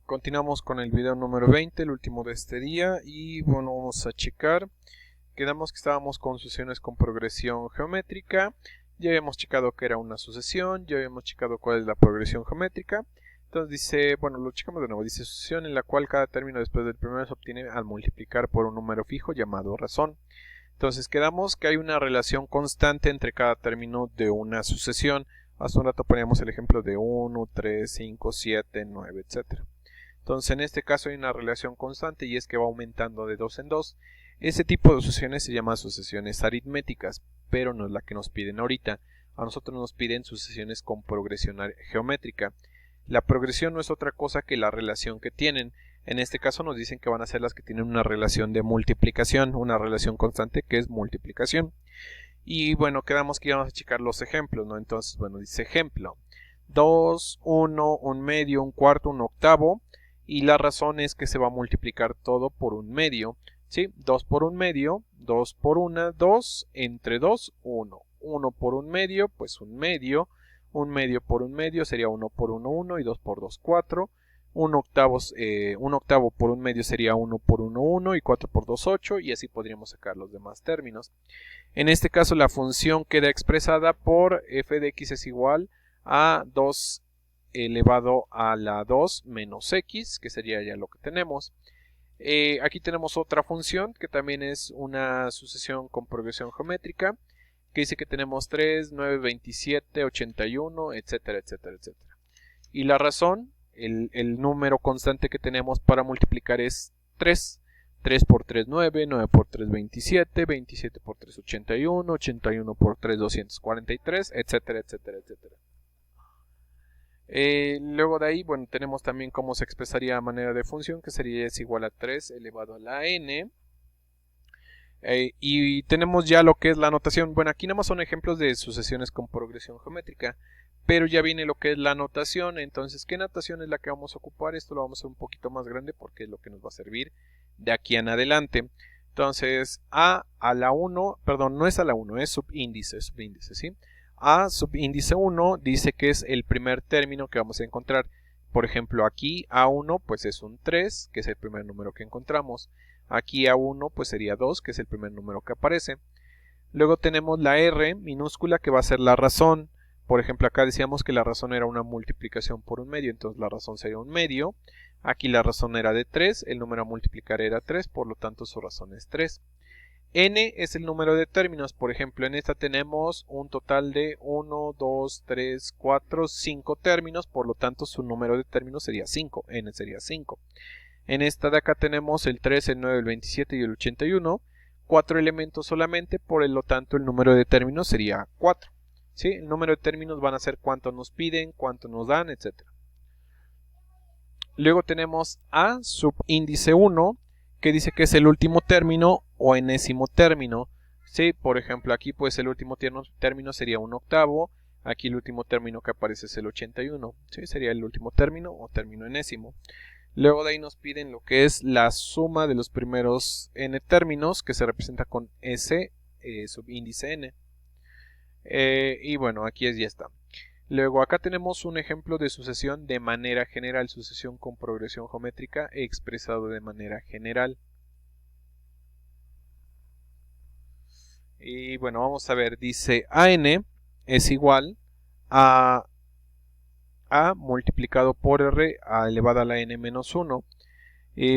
Continuamos con el video número 20, el último de este día, y bueno, vamos a checar. Quedamos que estábamos con sucesiones con progresión geométrica. Ya habíamos checado que era una sucesión, ya habíamos checado cuál es la progresión geométrica. Entonces dice, bueno, lo checamos de nuevo, dice sucesión en la cual cada término después del primero se obtiene al multiplicar por un número fijo llamado razón. Entonces quedamos que hay una relación constante entre cada término de una sucesión. Hace un rato poníamos el ejemplo de 1, 3, 5, 7, 9, etc. Entonces en este caso hay una relación constante y es que va aumentando de 2 en 2. Ese tipo de sucesiones se llama sucesiones aritméticas, pero no es la que nos piden ahorita. A nosotros nos piden sucesiones con progresión geométrica. La progresión no es otra cosa que la relación que tienen. En este caso nos dicen que van a ser las que tienen una relación de multiplicación, una relación constante que es multiplicación. Y bueno, quedamos que íbamos a checar los ejemplos, ¿no? Entonces, bueno, dice ejemplo: 2, 1, 1 medio, 1 cuarto, 1 octavo. Y la razón es que se va a multiplicar todo por 1 medio. ¿Sí? 2 por 1 medio, 2 por 1, 2, entre 2, 1. 1 por 1 medio, pues 1 medio. 1 medio por 1 medio sería 1 por 1, 1 y 2 por 2, 4. 1 octavo por 1 medio sería 1 por 1, 1 y 4 por 2, 8, y así podríamos sacar los demás términos. En este caso la función queda expresada por f de x es igual a 2 elevado a la 2 menos x, que sería ya lo que tenemos. Aquí tenemos otra función que también es una sucesión con progresión geométrica, que dice que tenemos 3, 9, 27, 81, etcétera, etcétera, etcétera. Y la razón, el número constante que tenemos para multiplicar es 3. 3 por 3, 9, 9 por 3, 27, 27 por 3, 81, 81 por 3, 243, etcétera, etcétera, etcétera. Luego de ahí, bueno, tenemos también cómo se expresaría a manera de función, que sería es igual a 3 elevado a la n. Y tenemos ya lo que es la notación. Bueno, aquí nada más son ejemplos de sucesiones con progresión geométrica, pero ya viene lo que es la notación. Entonces, ¿qué notación es la que vamos a ocupar? Esto lo vamos a hacer un poquito más grande porque es lo que nos va a servir de aquí en adelante. Entonces, a la 1, perdón, no es a la 1, es subíndice, ¿sí? A subíndice 1 dice que es el primer término que vamos a encontrar. Por ejemplo, aquí A1 pues es un 3, que es el primer número que encontramos. Aquí A1 pues sería 2, que es el primer número que aparece. Luego tenemos la R minúscula, que va a ser la razón. Por ejemplo, acá decíamos que la razón era una multiplicación por 1 medio, entonces la razón sería 1 medio. Aquí la razón era de 3, el número a multiplicar era 3, por lo tanto su razón es 3. N es el número de términos. Por ejemplo, en esta tenemos un total de 1, 2, 3, 4, 5 términos, por lo tanto su número de términos sería 5, n sería 5. En esta de acá tenemos el 3, el 9, el 27 y el 81, 4 elementos solamente, por lo tanto el número de términos sería 4. ¿Sí? El número de términos van a ser cuánto nos piden, cuánto nos dan, etc. Luego tenemos A subíndice 1, que dice que es el último término o enésimo término. ¿Sí? Por ejemplo, aquí pues el último término sería 1 octavo. Aquí el último término que aparece es el 81. ¿Sí? Sería el último término o término enésimo. Luego de ahí nos piden lo que es la suma de los primeros n términos, que se representa con S subíndice n. Y bueno, aquí ya está. Luego acá tenemos un ejemplo de sucesión de manera general, sucesión con progresión geométrica expresado de manera general. Y bueno, vamos a ver, dice AN es igual a multiplicado por R elevado a la n menos 1.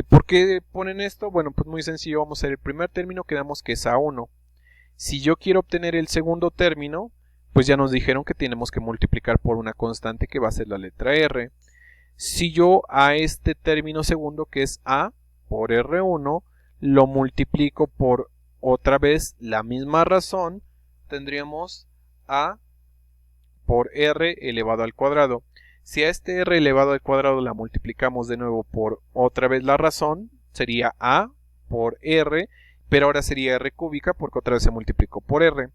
¿Por qué ponen esto? Bueno, pues muy sencillo, vamos a ver el primer término, quedamos que es A1. Si yo quiero obtener el segundo término, pues ya nos dijeron que tenemos que multiplicar por una constante que va a ser la letra R. Si yo a este término segundo, que es A por R1, lo multiplico por otra vez la misma razón, tendríamos A por R elevado al cuadrado. Si a este R elevado al cuadrado la multiplicamos de nuevo por otra vez la razón, sería A por R, pero ahora sería R cúbica porque otra vez se multiplicó por R.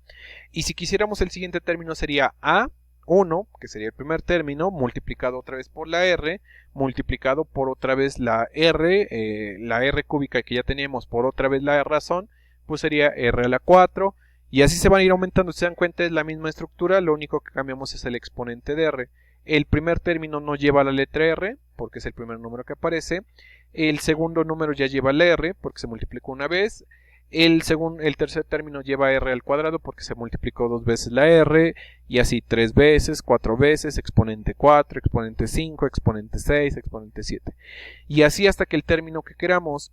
Y si quisiéramos el siguiente término sería A1, que sería el primer término, multiplicado otra vez por la R, multiplicado por otra vez la R cúbica que ya teníamos por otra vez la razón, pues sería R a la 4, y así se van a ir aumentando. Si se dan cuenta es la misma estructura, lo único que cambiamos es el exponente de R. El primer término no lleva la letra R, porque es el primer número que aparece. El segundo número ya lleva la R, porque se multiplicó una vez. El tercer término lleva R al cuadrado, porque se multiplicó dos veces la R, y así 3 veces, 4 veces, exponente 4, exponente 5, exponente 6, exponente 7. Y así hasta que el término que queramos.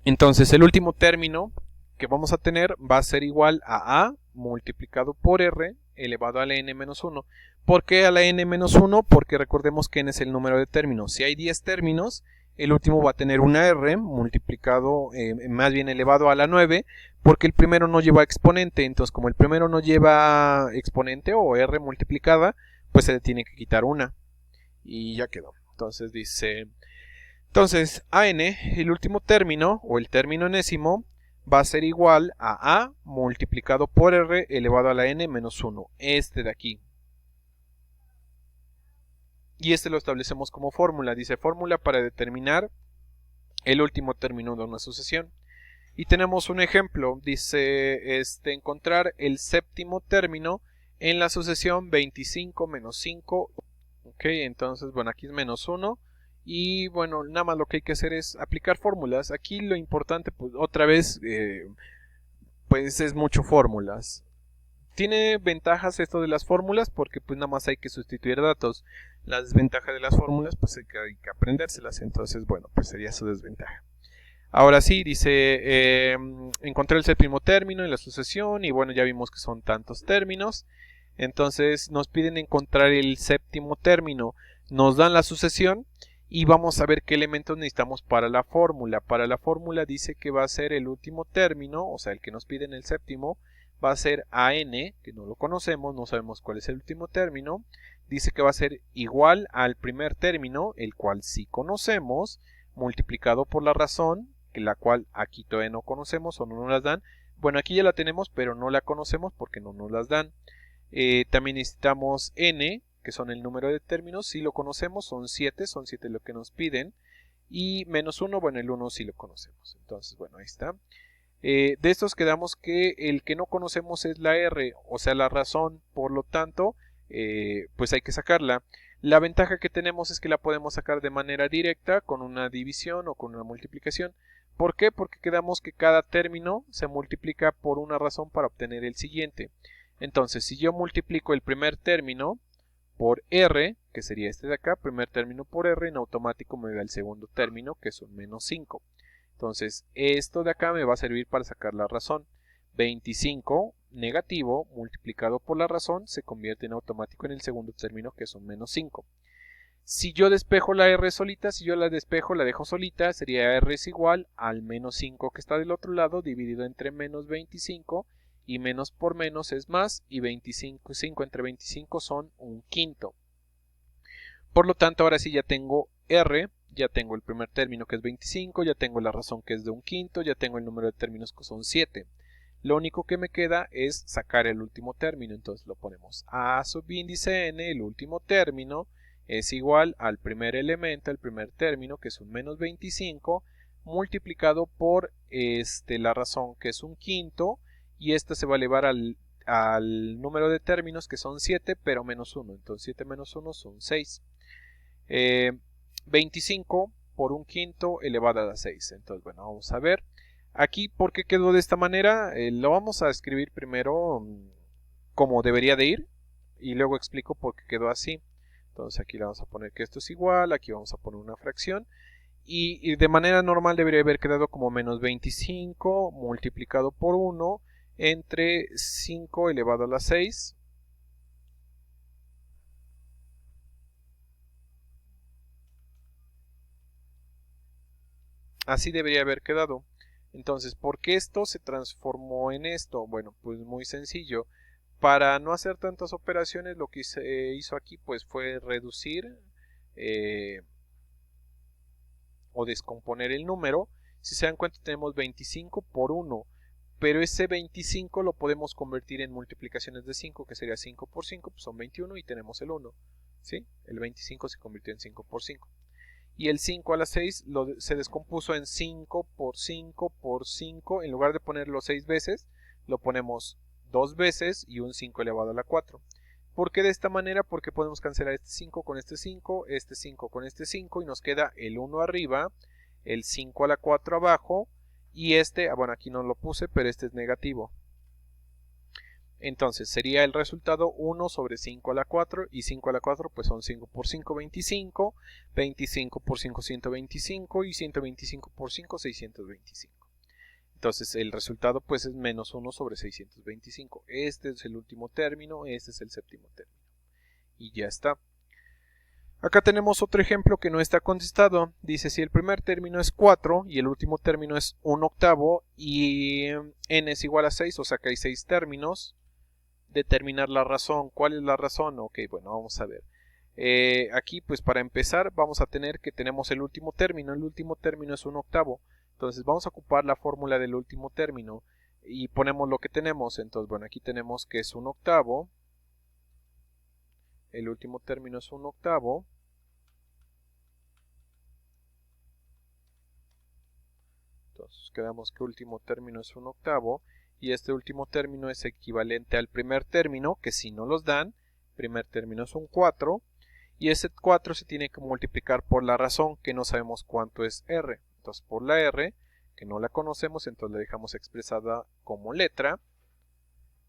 Entonces el último término que vamos a tener va a ser igual a multiplicado por R elevado a la n-1. ¿Por qué a la n-1? Porque recordemos que n es el número de términos. Si hay 10 términos, el último va a tener una R multiplicado, más bien elevado a la 9, porque el primero no lleva exponente. Entonces, como el primero no lleva exponente o R multiplicada, pues se le tiene que quitar una. Y ya quedó. Entonces dice... Entonces, an, el último término, o el término enésimo, va a ser igual a multiplicado por R elevado a la n-1. Este de aquí. Y este lo establecemos como fórmula. Dice fórmula para determinar el último término de una sucesión. Y tenemos un ejemplo. Dice encontrar el séptimo término en la sucesión 25 menos 5. Ok, entonces, bueno, aquí es menos 1. Y bueno, nada más lo que hay que hacer es aplicar fórmulas. Aquí lo importante, pues otra vez, pues es mucho fórmulas. Tiene ventajas esto de las fórmulas porque pues nada más hay que sustituir datos. La desventaja de las fórmulas pues hay que aprendérselas. Entonces, bueno, pues sería su desventaja. Ahora sí, dice encontrar el séptimo término en la sucesión y bueno, ya vimos que son tantos términos. Entonces nos piden encontrar el séptimo término. Nos dan la sucesión. Y vamos a ver qué elementos necesitamos para la fórmula. Para la fórmula dice que va a ser el último término, o sea, el que nos piden el séptimo, va a ser an, que no lo conocemos, no sabemos cuál es el último término. Dice que va a ser igual al primer término, el cual sí conocemos, multiplicado por la razón, que la cual aquí todavía no conocemos o no nos las dan. Bueno, aquí ya la tenemos, pero no la conocemos porque no nos las dan. También necesitamos n, que son el número de términos, si lo conocemos, son 7 lo que nos piden, y menos 1, bueno, el 1 sí lo conocemos. Entonces, bueno, ahí está. De estos quedamos que el que no conocemos es la R, o sea, la razón, por lo tanto, pues hay que sacarla. La ventaja que tenemos es que la podemos sacar de manera directa, con una división o con una multiplicación. ¿Por qué? Porque quedamos que cada término se multiplica por una razón para obtener el siguiente. Entonces, si yo multiplico el primer término por R, que sería este de acá, primer término por R, en automático me da el segundo término, que es un menos 5. Entonces, esto de acá me va a servir para sacar la razón. 25 negativo multiplicado por la razón se convierte en automático en el segundo término, que es un menos 5. Si yo despejo la R solita, si yo la despejo, la dejo solita, sería R es igual al menos 5 que está del otro lado, dividido entre menos 25, y menos por menos es más, y 5 entre 25 son un quinto. Por lo tanto, ahora sí ya tengo R, ya tengo el primer término que es 25, ya tengo la razón que es de un quinto, ya tengo el número de términos que son 7. Lo único que me queda es sacar el último término, entonces lo ponemos A subíndice n, el último término, es igual al primer elemento, el primer término, que es un menos 25, multiplicado por la razón que es un quinto, y esto se va a elevar al número de términos que son 7, pero menos 1. Entonces 7 menos 1 son 6. 25 por un quinto elevado a la 6. Entonces, bueno, vamos a ver. Aquí, ¿por qué quedó de esta manera? Lo vamos a escribir primero como debería de ir, y luego explico por qué quedó así. Entonces aquí le vamos a poner que esto es igual, aquí vamos a poner una fracción. Y de manera normal debería haber quedado como menos 25 multiplicado por 1 entre 5 elevado a la 6. Así debería haber quedado. Entonces, ¿por qué esto se transformó en esto? Bueno, pues muy sencillo. Para no hacer tantas operaciones, lo que se hizo aquí pues fue reducir o descomponer el número. Si se dan cuenta, tenemos 25 por 1. Pero ese 25 lo podemos convertir en multiplicaciones de 5, que sería 5 por 5, pues son 21 y tenemos el 1. ¿Sí? El 25 se convirtió en 5 por 5. Y el 5 a la 6 se descompuso en 5 por 5 por 5. En lugar de ponerlo 6 veces, lo ponemos 2 veces y un 5 elevado a la 4. ¿Por qué de esta manera? Porque podemos cancelar este 5 con este 5, este 5 con este 5 y nos queda el 1 arriba, el 5 a la 4 abajo y este, bueno, aquí no lo puse, pero este es negativo. Entonces sería el resultado 1 sobre 5 a la 4 y 5 a la 4 pues son 5 por 5, 25, 25 por 5, 125 y 125 por 5, 625. Entonces el resultado pues es menos 1 sobre 625. Este es el último término, este es el séptimo término. Y ya está. Acá tenemos otro ejemplo que no está contestado. Dice si el primer término es 4 y el último término es 1/8 y n es igual a 6, o sea que hay 6 términos. Determinar la razón. ¿Cuál es la razón? Ok, bueno, vamos a ver. Aquí pues para empezar vamos a tener que tenemos el último término. El último término es 1/8. Entonces vamos a ocupar la fórmula del último término y ponemos lo que tenemos. Entonces bueno, aquí tenemos que es 1/8. El último término es 1/8. Entonces quedamos que último término es 1/8 y este último término es equivalente al primer término, que si no los dan, primer término es un 4 y ese 4 se tiene que multiplicar por la razón, que no sabemos cuánto es r. Entonces por la r, que no la conocemos, entonces la dejamos expresada como letra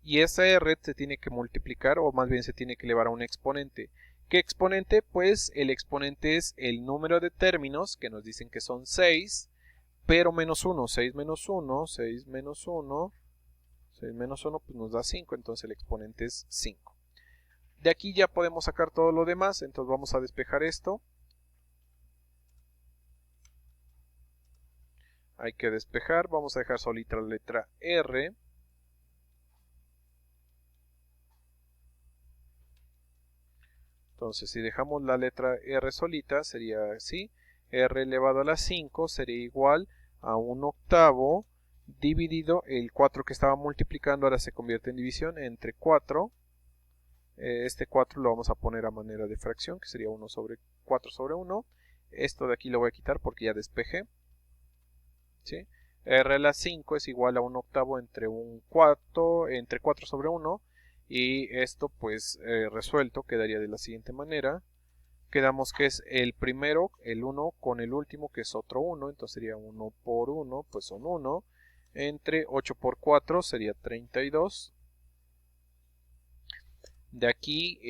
y esa r se tiene que multiplicar, o más bien se tiene que elevar a un exponente. ¿Qué exponente? Pues el exponente es el número de términos, que nos dicen que son 6, pero menos 1, 6 menos 1, 6 menos 1, 6 menos 1 pues nos da 5, entonces el exponente es 5. De aquí ya podemos sacar todo lo demás, entonces vamos a despejar esto. Hay que despejar, vamos a dejar solita la letra R. Entonces si dejamos la letra R solita sería así, R elevado a la 5 sería igual a 1/8 dividido el 4 que estaba multiplicando, ahora se convierte en división entre 4. Este 4 lo vamos a poner a manera de fracción, que sería 1 sobre 4 sobre 1. Esto de aquí lo voy a quitar porque ya despejé. ¿Sí? R a la 5 es igual a 1/8 entre un 4, entre 4 sobre 1. Y esto pues resuelto quedaría de la siguiente manera. Quedamos que es el primero, el 1 con el último que es otro 1. Entonces sería 1 por 1, pues son 1. Entre 8 por 4 sería 32. De aquí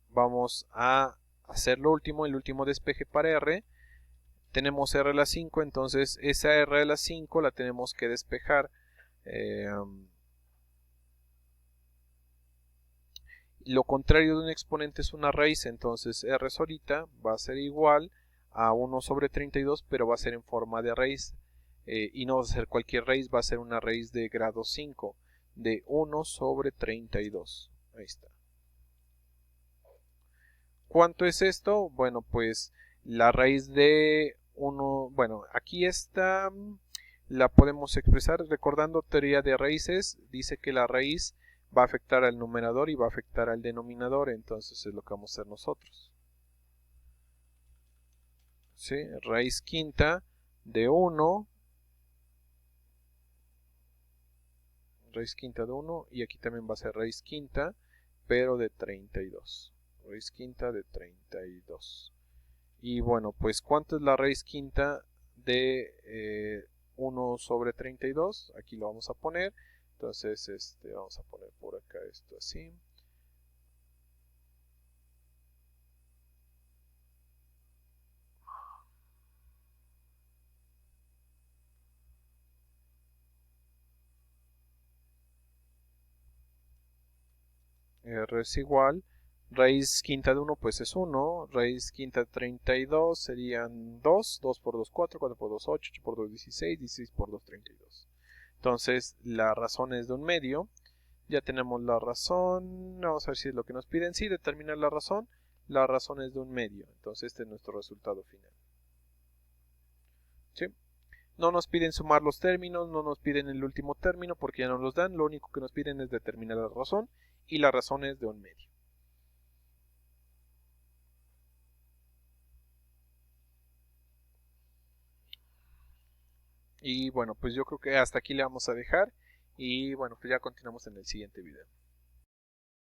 vamos a hacer lo último, el último despeje para R. Tenemos R a la 5, entonces esa R a la 5 la tenemos que despejar. Lo contrario de un exponente es una raíz, entonces R solita va a ser igual a 1 sobre 32, pero va a ser en forma de raíz. Y no va a ser cualquier raíz, va a ser una raíz de grado 5, de 1 sobre 32. Ahí está. ¿Cuánto es esto? Bueno, pues la raíz de 1, bueno, aquí está, la podemos expresar recordando teoría de raíces. Dice que la raíz va a afectar al numerador y va a afectar al denominador, entonces es lo que vamos a hacer nosotros. ¿Sí? Raíz quinta de 1, raíz quinta de 1, y aquí también va a ser raíz quinta, pero de 32. Raíz quinta de 32. Y bueno, pues ¿cuánto es la raíz quinta de 1 sobre 32? Aquí lo vamos a poner. Entonces vamos a poner por acá esto así. R es igual. Raíz quinta de 1 pues es 1. Raíz quinta de 32 serían 2. 2 por 2, 4. 4 por 2, 8. 8 por 2, 16. 16 por 2, 32. Entonces la razón es de un medio. Ya tenemos la razón. Vamos a ver si es lo que nos piden. Sí, determinar la razón. La razón es de un medio. Entonces este es nuestro resultado final. ¿Sí? No nos piden sumar los términos, no nos piden el último término porque ya no los dan. Lo único que nos piden es determinar la razón. Y la razón es de un medio. Y bueno, pues yo creo que hasta aquí le vamos a dejar. Y bueno, pues ya continuamos en el siguiente video.